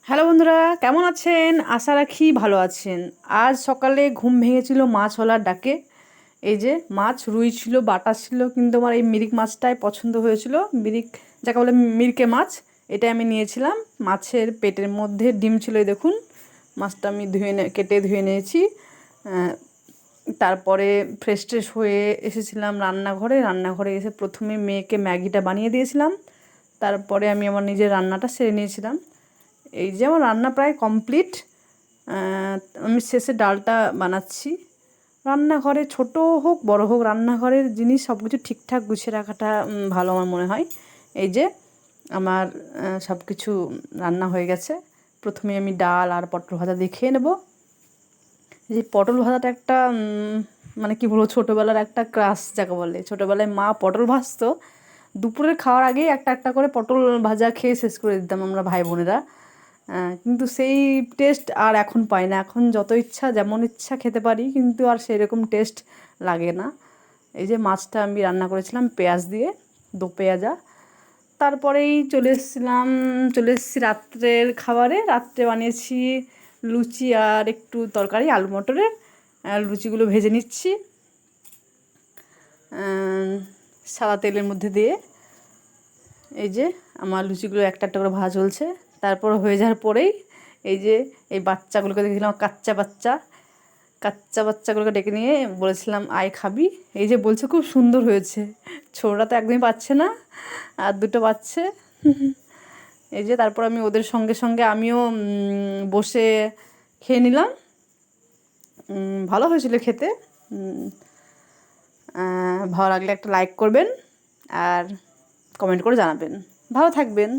Hello বন্ধুরা, কেমন আছেন? আশা রাখি ভালো আছেন। আজ সকালে ঘুম ভেঙেছিল মাছওয়ালার ডাকে। এই যে মাছ রুই ছিল, বাটা ছিল, কিন্তু আমার এই মিরিক মাছটাই পছন্দ হয়েছিল। মিরিক যাকে বলে মিরকে মাছ, এটাই আমি নিয়েছিলাম। মাছের পেটের মধ্যে ডিম ছিল, এই দেখুন। মাছটা আমি কেটে ধুয়ে নিয়েছি। তারপরে ফ্রেশ ট্রেশ হয়ে এসেছিলাম রান্নাঘরে এসে প্রথমে মেয়েকে ম্যাগিটা বানিয়ে দিয়েছিলাম। তারপরে আমি আমার নিজের রান্নাটা সেরে নিয়েছিলাম। এই যে আমার রান্না প্রায় কমপ্লিট। আমি শেষে ডালটা বানাচ্ছি। রান্নাঘরে ছোট হোক বড় হোক, রান্নাঘরের জিনিস সব কিছু ঠিকঠাক গুছিয়ে রাখাটা ভালো আমার মনে হয়। এই যে আমার সব কিছু রান্না হয়ে গেছে। প্রথমে আমি ডাল আর পটল ভাজা দিয়ে খেয়ে নেবো। এই যে পটল ভাজাটা একটা মানে কি বলবো, ছোটোবেলার একটা ক্রাশ যাকে বলে। ছোটোবেলায় মা পটল ভাজতো, দুপুরের খাওয়ার আগেই একটা একটা করে পটল ভাজা খেয়ে শেষ করে দিতাম আমরা ভাই বোনেরা। কিন্তু সেই টেস্ট আর এখন পাই না। এখন যত ইচ্ছা যেমন ইচ্ছা খেতে পারি, কিন্তু আর সেরকম টেস্ট লাগে না। এই যে মাছটা আমি রান্না করেছিলাম পেঁয়াজ দিয়ে, দো পেঁয়াজা। তারপরেই চলে এসেছি রাত্রের খাবারে। রাত্রে বানিয়েছি লুচি আর একটু তরকারি আলু মটরের। লুচিগুলো ভেজে নিচ্ছি সাদা তেলের মধ্যে দিয়ে। এই যে আমার লুচিগুলো একটা একটা করে ভাজা চলছে। তারপর হয়ে যাওয়ার পরেই এই যে এই বাচ্চাগুলোকে দেখছিলাম, কাচ্চা বাচ্চাগুলোকে ডেকে নিয়ে বলেছিলাম আয় খাবি। এই যে বলছে খুব সুন্দর হয়েছে। ছোটরা তো একদমই পাচ্ছে না, আর দুটো পাচ্ছে। এই যে তারপর আমি ওদের সঙ্গে সঙ্গে আমিও বসে খেয়ে নিলাম। ভালো হয়েছিল খেতে। ভালো লাগলে একটা লাইক করবেন আর কমেন্ট করে জানাবেন। ভালো থাকবেন।